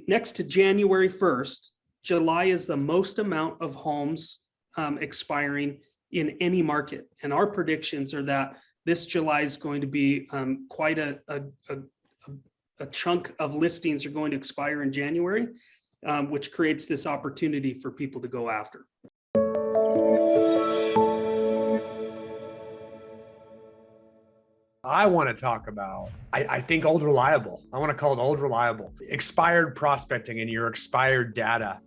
next to January 1st, July is the most amount of homes expiring in any market. And our predictions are that this July is going to be quite a chunk of listings are going to expire in January, which creates this opportunity for people to go after. I want to talk about, I think old reliable. I want to call it old reliable. Expired prospecting and your expired data.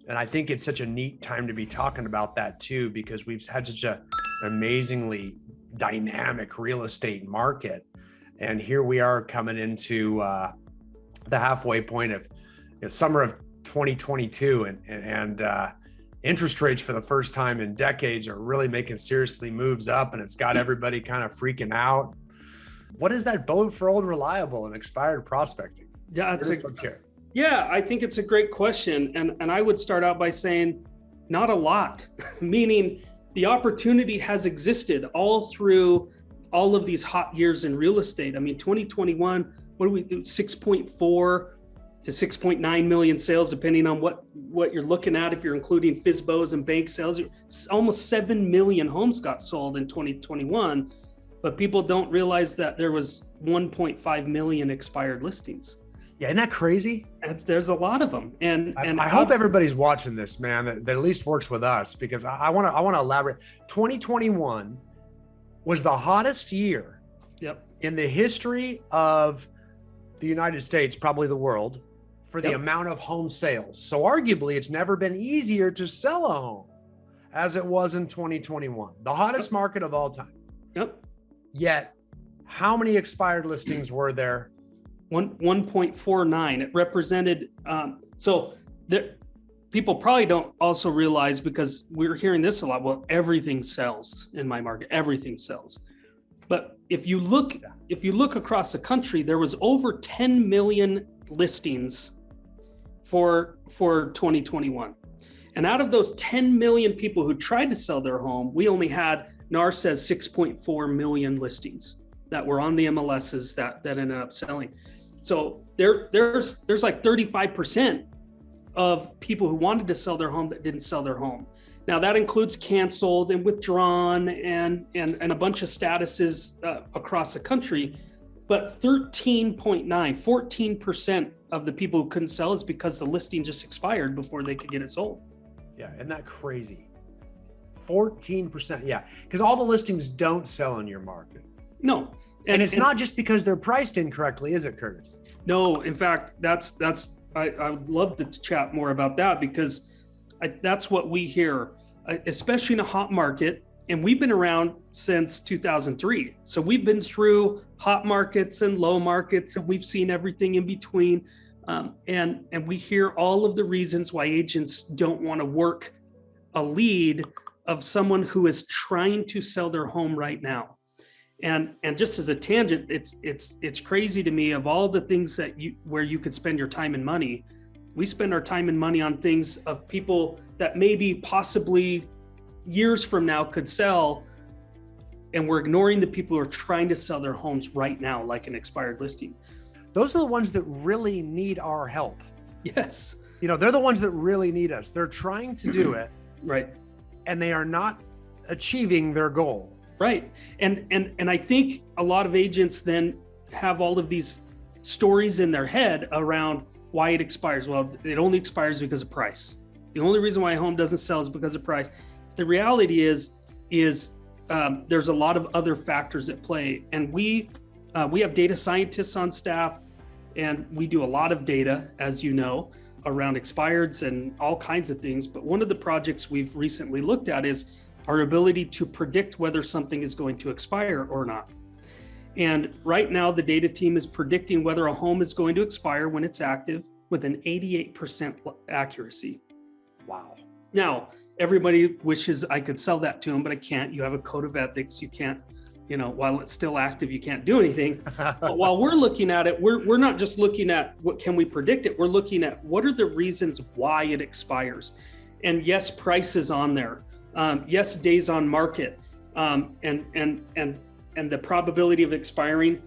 And I think it's such a neat time to be talking about that too, because we've had such an amazingly dynamic real estate market. And here we are coming into the halfway point of summer of 2022 and interest rates for the first time in decades are really making seriously moves up, and it's got everybody kind of freaking out. What does that bode for old reliable and expired prospecting? Yeah, let's hear it. Yeah, I think it's a great question. And I would start out by saying not a lot, meaning the opportunity has existed all through all of these hot years in real estate. I mean, 2021, what do we do? 6.4 to 6.9 million sales, depending on what you're looking at. If you're including FSBOs and bank sales, almost 7 million homes got sold in 2021. But people don't realize that there was 1.5 million expired listings. Yeah, isn't that crazy? There's a lot of them. And I hope everybody's watching this, man, that at least works with us, because I want to elaborate. 2021 was the hottest year in the history of the United States, probably the world, for the amount of home sales. So arguably, it's never been easier to sell a home as it was in 2021, the hottest market of all time. Yet, how many expired listings were there? 1.49. It represented, people probably don't also realize, because we're hearing this a lot, well, everything sells in my market, everything sells. But if you look across the country, there was over 10 million listings for 2021. And out of those 10 million people who tried to sell their home, we only had, NAR says 6.4 million listings that were on the MLSs that ended up selling. So there's like 35% of people who wanted to sell their home that didn't sell their home. Now that includes canceled and withdrawn and a bunch of statuses across the country, but 14% of the people who couldn't sell is because the listing just expired before they could get it sold. Yeah, isn't that crazy? 14%, yeah, because all the listings don't sell in your market. No. And it's not just because they're priced incorrectly, is it, Curtis? No, in fact, I would love to chat more about that, because that's what we hear, especially in a hot market. And we've been around since 2003. So we've been through hot markets and low markets, and we've seen everything in between. And we hear all of the reasons why agents don't want to work a lead of someone who is trying to sell their home right now. And just as a tangent, it's crazy to me, of all the things where you could spend your time and money, we spend our time and money on things of people that maybe possibly years from now could sell, and we're ignoring the people who are trying to sell their homes right now, like an expired listing. Those are the ones that really need our help. Yes. They're the ones that really need us. They're trying to do it. Right. And they are not achieving their goal. Right. And I think a lot of agents then have all of these stories in their head around why it expires. Well, it only expires because of price. The only reason why a home doesn't sell is because of price. The reality is there's a lot of other factors at play. And we have data scientists on staff, and we do a lot of data, as you know, around expireds and all kinds of things. But one of the projects we've recently looked at is our ability to predict whether something is going to expire or not. And right now, the data team is predicting whether a home is going to expire when it's active with an 88% accuracy. Wow. Now, everybody wishes I could sell that to them, but I can't. You have a code of ethics. You can't, while it's still active, you can't do anything. But while we're looking at it, we're not just looking at what can we predict it. We're looking at what are the reasons why it expires. And yes, price is on there. Yes, days on market, and the probability of expiring,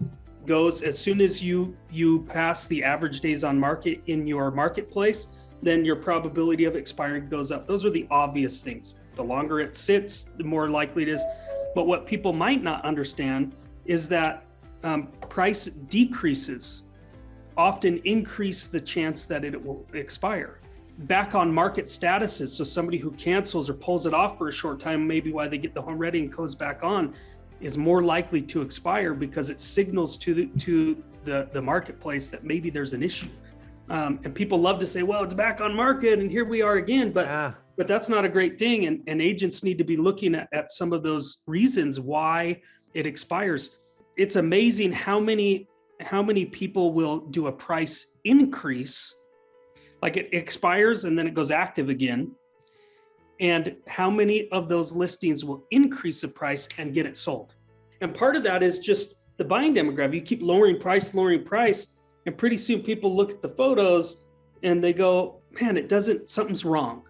goes as soon as you pass the average days on market in your marketplace, then your probability of expiring goes up. Those are the obvious things. The longer it sits, the more likely it is. But what people might not understand is that price decreases often increase the chance that it will expire. Back on market statuses, so somebody who cancels or pulls it off for a short time, maybe while they get the home ready and goes back on, is more likely to expire because it signals to the marketplace that maybe there's an issue. And people love to say, well, it's back on market and here we are again, but that's not a great thing. And agents need to be looking at some of those reasons why it expires. It's amazing how many people will do a price increase, like it expires and then it goes active again. And how many of those listings will increase the price and get it sold. And part of that is just the buying demographic. You keep lowering price, and pretty soon people look at the photos and they go, man, something's wrong.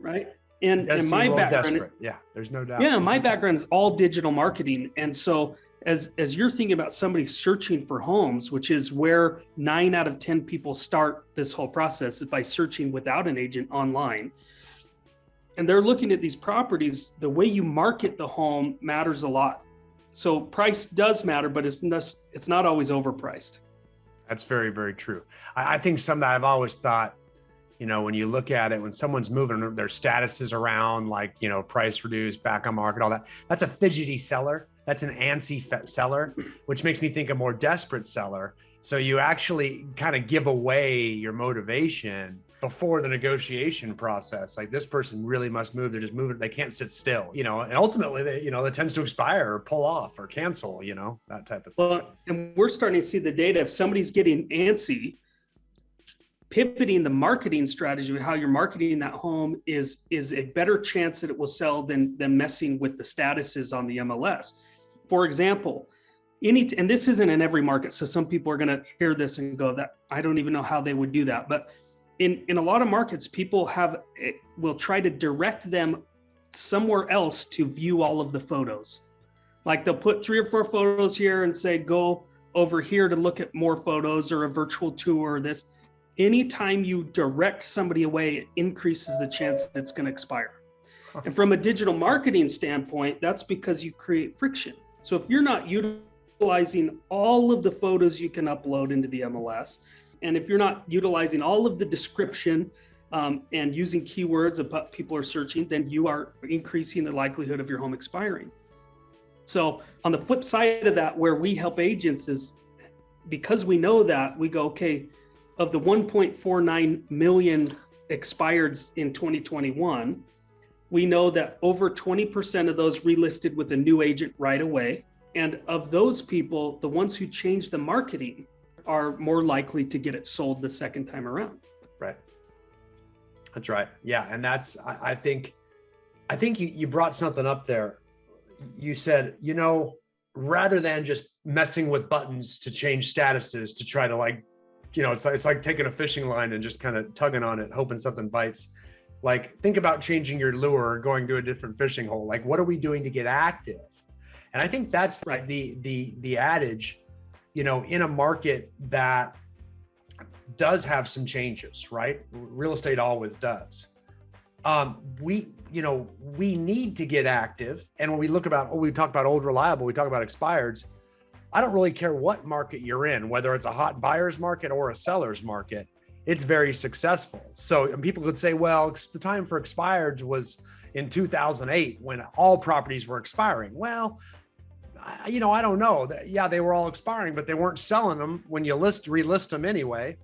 Right. And my background, there's no doubt. Yeah, my background is all digital marketing. And so as you're thinking about somebody searching for homes, which is where 9 out of 10 people start this whole process, is by searching without an agent online. And they're looking at these properties, the way you market the home matters a lot. So price does matter, but it's not always overpriced. That's very, very true. I think something that I've always thought, when you look at it, when someone's moving their statuses around, like, price reduced, back on market, all that, that's a fidgety seller. That's an antsy seller, which makes me think a more desperate seller. So you actually kind of give away your motivation before the negotiation process. Like, this person really must move. They're just moving. They can't sit still, and ultimately it tends to expire or pull off or cancel, that type of thing. Well, and we're starting to see the data. If somebody's getting antsy, pivoting the marketing strategy of how you're marketing that home is a better chance that it will sell than messing with the statuses on the MLS. For example, and this isn't in every market, so some people are going to hear this and go, that I don't even know how they would do that. But in a lot of markets, people will try to direct them somewhere else to view all of the photos. Like, they'll put 3 or 4 photos here and say, go over here to look at more photos or a virtual tour or this. Anytime you direct somebody away, it increases the chance that it's going to expire. And from a digital marketing standpoint, that's because you create friction. So if you're not utilizing all of the photos you can upload into the MLS, and if you're not utilizing all of the description and using keywords of what people are searching, then you are increasing the likelihood of your home expiring. So on the flip side of that, where we help agents is, because we know that, we go, okay, of the 1.49 million expireds in 2021, we know that over 20% of those relisted with a new agent right away. And of those people, the ones who change the marketing are more likely to get it sold the second time around. Right. That's right. Yeah. And that's, I think you brought something up there. You said, rather than just messing with buttons to change statuses to try to it's like taking a fishing line and just kind of tugging on it, hoping something bites. Like, think about changing your lure or going to a different fishing hole. Like, what are we doing to get active? And I think that's right. The adage, in a market that does have some changes, right? Real estate always does. We need to get active. And when we we talk about old reliable, we talk about expireds. I don't really care what market you're in, whether it's a hot buyer's market or a seller's market, it's very successful. So people could say, well, the time for expireds was in 2008 when all properties were expiring. Well, I don't know. They were all expiring, but they weren't selling them when you relist them anyway.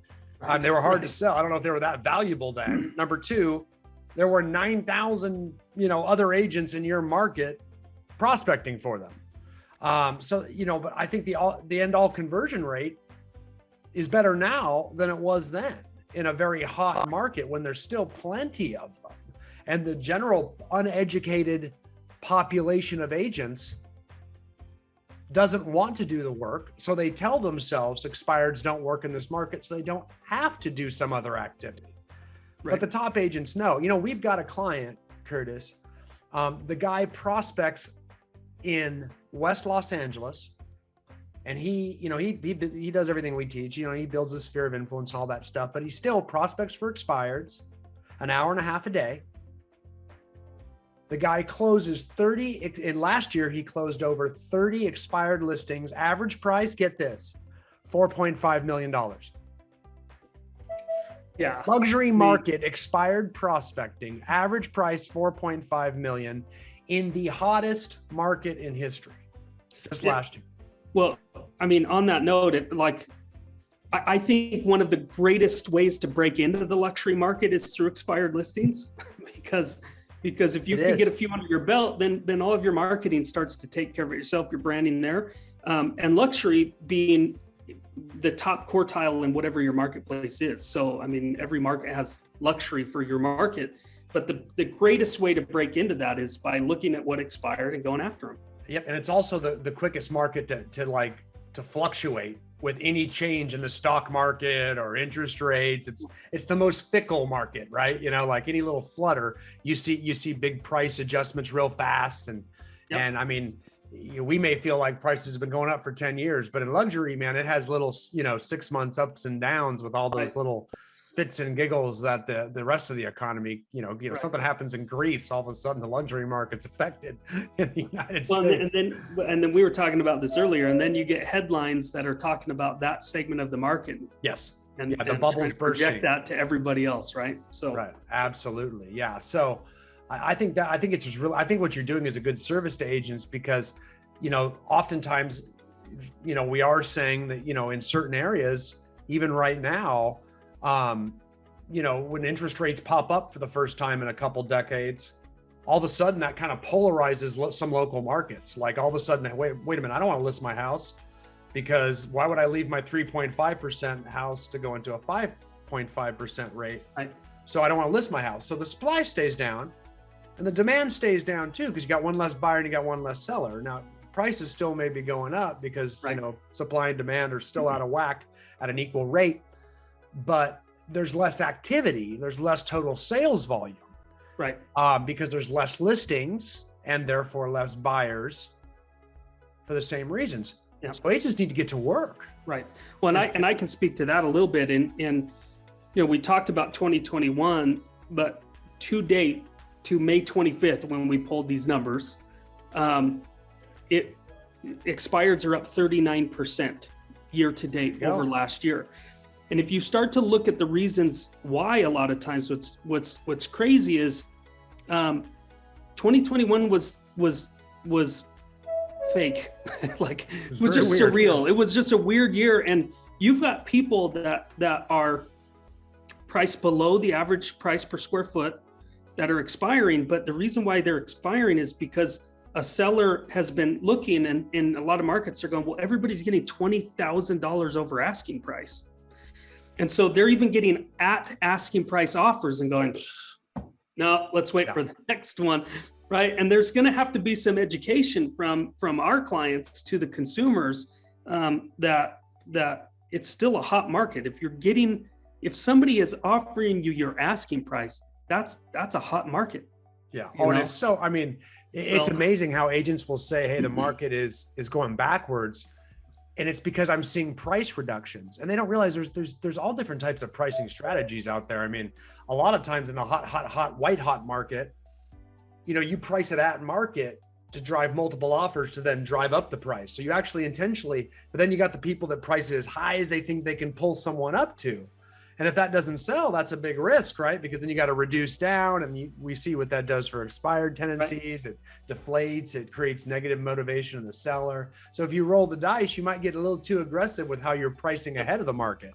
They were hard to sell. I don't know if they were that valuable then. Number 2, there were 9,000, other agents in your market prospecting for them. But I think the end all conversion rate is better now than it was then, in a very hot market when there's still plenty of them. And the general uneducated population of agents doesn't want to do the work. So they tell themselves expireds don't work in this market, so they don't have to do some other activity. Right. But the top agents know. We've got a client, Curtis. The guy prospects in West Los Angeles, And he, you know, he does everything we teach. You know, he builds a sphere of influence and all that stuff, but he still prospects for expireds an hour and a half a day. The guy closes 30, and last year he closed over 30 expired listings. Average price, get this, $4.5 million. Yeah. Luxury market, expired prospecting, average price, 4.5 million in the hottest market in history, just last year. Well, I mean, on that note, I think one of the greatest ways to break into the luxury market is through expired listings, because if you can get a few under your belt, then all of your marketing starts to take care of it yourself, your branding there, and luxury being the top quartile in whatever your marketplace is. So, I mean, every market has luxury for your market, but the greatest way to break into that is by looking at what expired and going after them. Yep, and it's also the quickest market to fluctuate with any change in the stock market or interest rates. It's the most fickle market, right? You know, like any little flutter, you see big price adjustments real fast, and I mean, we may feel like prices have been going up for 10 years, but in luxury, man, it has little, 6 months ups and downs with all those little fits and giggles that the rest of the economy, something happens in Greece, all of a sudden the luxury market's affected in the United States. And then we were talking about this earlier, and then you get headlines that are talking about that segment of the market. Yes. And the bubbles bursting. Project that to everybody else, right? So right, absolutely, yeah. So I think it's just I think what you're doing is a good service to agents, because oftentimes we are saying that in certain areas, even right now, when interest rates pop up for the first time in a couple decades, all of a sudden that kind of polarizes some local markets. Like all of a sudden, wait a minute, I don't want to list my house, because why would I leave my 3.5% house to go into a 5.5% rate? So I don't want to list my house. So the supply stays down and the demand stays down too, because you got one less buyer and you got one less seller. Now prices still may be going up because supply and demand are still out of whack at an equal rate, but there's less activity, there's less total sales volume, right? Because there's less listings and therefore less buyers for the same reasons. Yeah. So agents need to get to work, right? Well, and I can speak to that a little bit. In we talked about 2021, but to date, to May 25th, when we pulled these numbers, expireds are up 39% year to date over last year. And if you start to look at the reasons why, a lot of times what's crazy is 2021 was fake. Like it was just weird. Surreal. It was just a weird year. And you've got people that are priced below the average price per square foot that are expiring. But the reason why they're expiring is because a seller has been looking, and in a lot of markets they're going, well, everybody's getting $20,000 over asking price. And so they're even getting at asking price offers and going, no, let's wait for the next one, right? And there's going to have to be some education from our clients to the consumers that it's still a hot market. If somebody is offering you your asking price, that's a hot market. Yeah. And it's so, I mean, it's amazing how agents will say, hey, the market is going backwards. And it's because I'm seeing price reductions, and they don't realize there's all different types of pricing strategies out there. I mean, a lot of times in the white hot market, you price it at market to drive multiple offers to then drive up the price. So you actually intentionally, but then you got the people that price it as high as they think they can pull someone up to. And if that doesn't sell, that's a big risk, right? Because then you got to reduce down, and we see what that does for expired tenancies. Right. It deflates, it creates negative motivation in the seller. So if you roll the dice, you might get a little too aggressive with how you're pricing ahead of the market.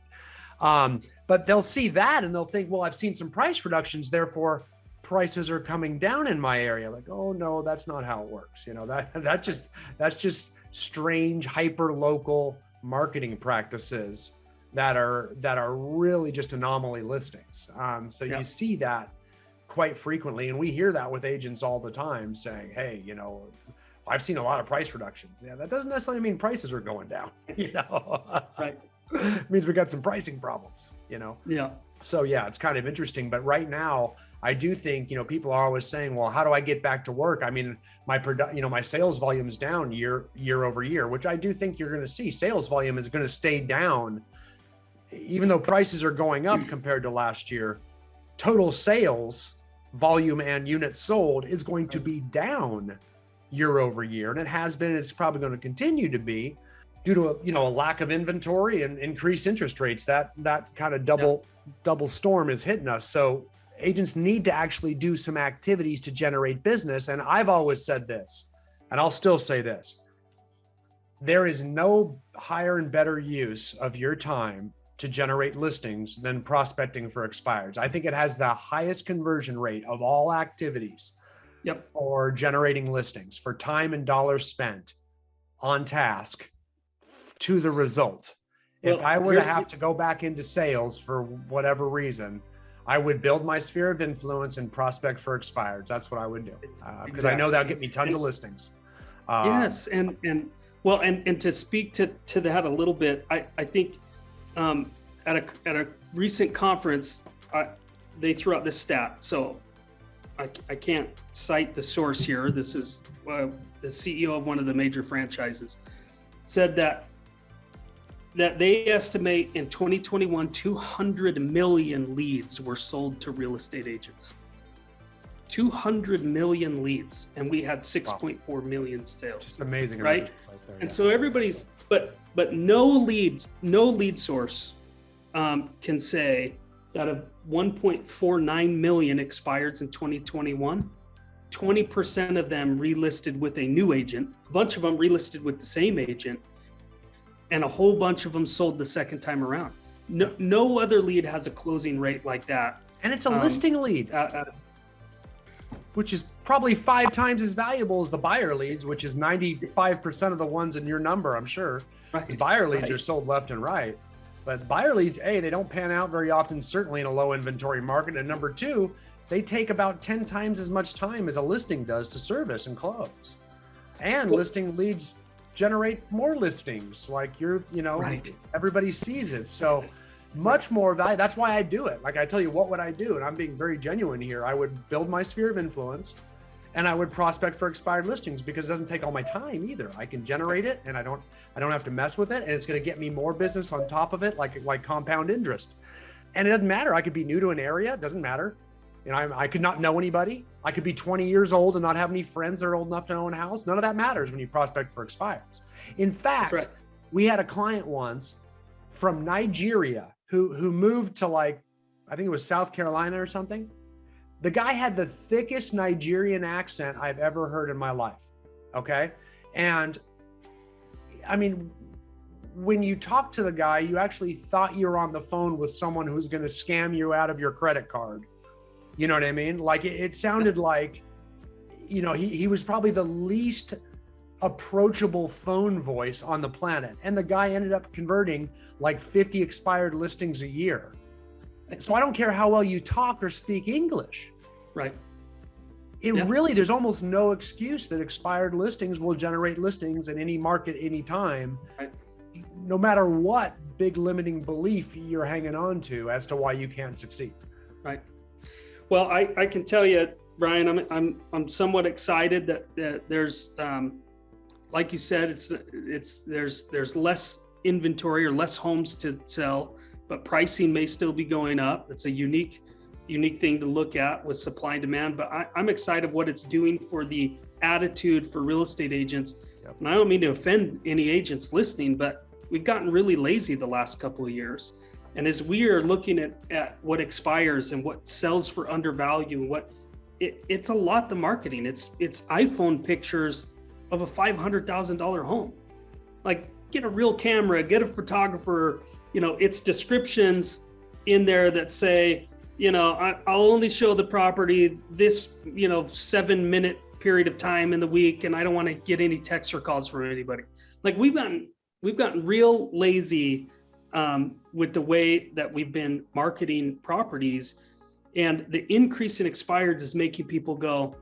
But they'll see that and they'll think, well, I've seen some price reductions, therefore prices are coming down in my area. Like, oh no, that's not how it works. That's just strange, hyper local marketing practices that are really just anomaly listings. You see that quite frequently, and we hear that with agents all the time saying, hey, I've seen a lot of price reductions. Yeah, that doesn't necessarily mean prices are going down. Right. It means we got some pricing problems. Yeah. So yeah, it's kind of interesting. But right now, I do think, people are always saying, well, how do I get back to work? I mean, my sales volume is down year over year, which I do think you're going to see. Sales volume is going to stay down, even though prices are going up compared to last year. Total sales volume and units sold is going to be down year over year. And it has been, it's probably going to continue to be due to a lack of inventory and increased interest rates. That kind of double storm is hitting us. So agents need to actually do some activities to generate business. And I've always said this, and I'll still say this: there is no higher and better use of your time to generate listings than prospecting for expireds. I think it has the highest conversion rate of all activities for generating listings, for time and dollars spent on task to the result. Well, if I were to have to go back into sales for whatever reason, I would build my sphere of influence and prospect for expireds. That's what I would do, because I know that'll get me tons of listings. Yes, and to speak to that a little bit, I think at a recent conference, they threw out this stat. So I can't cite the source here. This is the CEO of one of the major franchises said that they estimate in 2021, 200 million leads were sold to real estate agents. 200 million leads, and we had 6.4 million sales. Just amazing, right there, and so everybody's, but no lead source can say that of 1.49 million expireds in 2021, 20% of them relisted with a new agent, a bunch of them relisted with the same agent, and a whole bunch of them sold the second time around. No other lead has a closing rate like that. And it's a listing lead, which is probably 5 times as valuable as the buyer leads, which is 95% of the ones in your number, I'm sure. Right. The buyer leads are sold left and right. But buyer leads, A, they don't pan out very often, certainly in a low inventory market. And number 2, they take about 10 times as much time as a listing does to service and close. And listing leads generate more listings, like everybody sees it. So much more value. That's why I do it. Like I tell you, what would I do? And I'm being very genuine here. I would build my sphere of influence and I would prospect for expired listings, because it doesn't take all my time either. I can generate it and I don't have to mess with it. And it's going to get me more business on top of it, like compound interest. And it doesn't matter. I could be new to an area. It doesn't matter. I could not know anybody. I could be 20 years old and not have any friends that are old enough to own a house. None of that matters when you prospect for expireds. In fact, we had a client once from Nigeria who moved to I think it was South Carolina or something. The guy had the thickest Nigerian accent I've ever heard in my life. Okay. And I mean, when you talk to the guy, you actually thought you were on the phone with someone who's going to scam you out of your credit card. You know what I mean? Like it sounded like, he was probably the least approachable phone voice on the planet. And the guy ended up converting like 50 expired listings a year. So I don't care how well you talk or speak English. Right. Really, there's almost no excuse that expired listings will generate listings in any market, anytime, no matter what big limiting belief you're hanging on to as to why you can't succeed. Right. Well, I can tell you, Brian, I'm somewhat excited that there's, like you said, there's less inventory or less homes to sell, but pricing may still be going up. It's a unique thing to look at with supply and demand. But I'm excited what it's doing for the attitude for real estate agents. Yep. And I don't mean to offend any agents listening, but we've gotten really lazy the last couple of years. And as we are looking at what expires and what sells for undervalue, it's a lot, the marketing. It's iPhone pictures of a $500,000 home. Like, get a real camera, get a photographer, it's descriptions in there that say, I'll only show the property this, 7-minute period of time in the week, and I don't want to get any texts or calls from anybody. Like we've gotten real lazy with the way that we've been marketing properties, and the increase in expireds is making people go,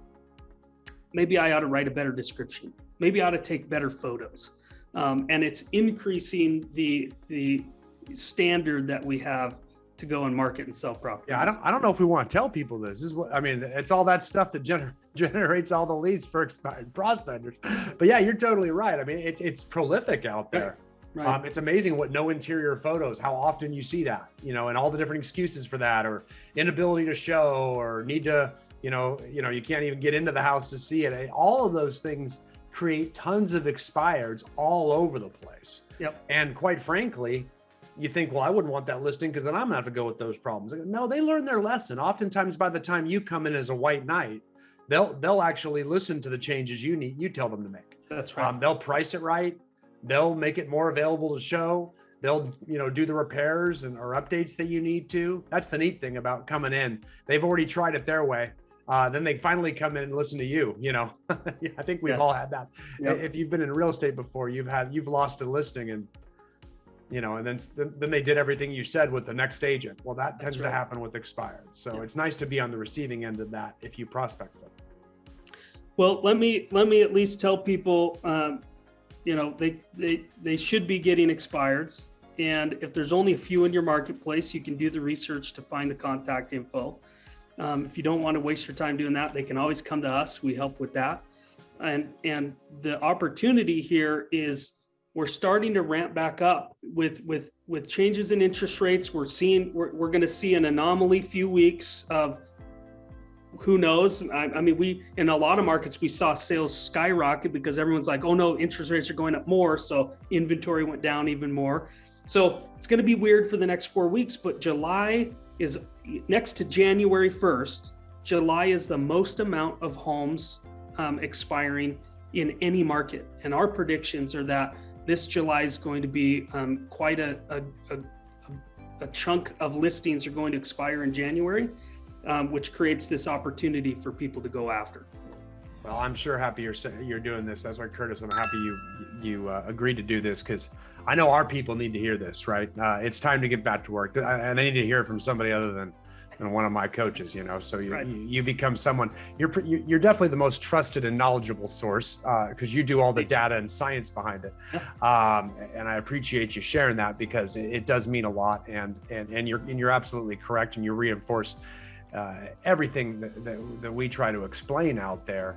maybe I ought to write a better description. Maybe I ought to take better photos. And it's increasing the standard that we have to go and market and sell properties. Yeah, I don't know if we want to tell people this. This is what I mean. It's all that stuff that generates all the leads for expired prospectors. But yeah, you're totally right. I mean, it's prolific out there. Right. It's amazing what no interior photos, how often you see that, you know, and all the different excuses for that, or inability to show, or need to, you can't even get into the house to see it. All of those things create tons of expireds all over the place. Yep. And quite frankly, you think, well, I wouldn't want that listing because then I'm gonna have to go with those problems. No, they learn their lesson. Oftentimes by the time you come in as a white knight, they'll actually listen to the changes you tell them to make. That's right. They'll price it right. They'll make it more available to show. They'll, do the repairs or updates that you need to. That's the neat thing about coming in. They've already tried it their way. Then they finally come in and listen to you. I think we've all had that. Yep. If you've been in real estate before, you've lost a listing and then they did everything you said with the next agent. Well, that tends to happen with expired. So It's nice to be on the receiving end of that if you prospect them. Well, let me at least tell people, they should be getting expireds. And if there's only a few in your marketplace, you can do the research to find the contact info. If you don't want to waste your time doing that, they can always come to us. We help with that. And the opportunity here is we're starting to ramp back up with changes in interest rates. We're going to see an anomaly few weeks of who knows. I mean, we in a lot of markets we saw sales skyrocket because everyone's like, oh no, interest rates are going up more, so inventory went down even more. So it's going to be weird for the next 4 weeks. But July is next to January 1st. July is the most amount of homes expiring in any market, and our predictions are that this July is going to be quite a chunk of listings are going to expire in January, which creates this opportunity for people to go after. Well, I'm sure happy you're doing this. That's why, Curtis, I'm happy you agreed to do this, because I know our people need to hear this, right? It's time to get back to work, and they need to hear it from somebody other than one of my coaches, So you become someone, you're definitely the most trusted and knowledgeable source, because you do all the data and science behind it. And I appreciate you sharing that, because it does mean a lot, and you're absolutely correct, and you reinforce everything that we try to explain out there.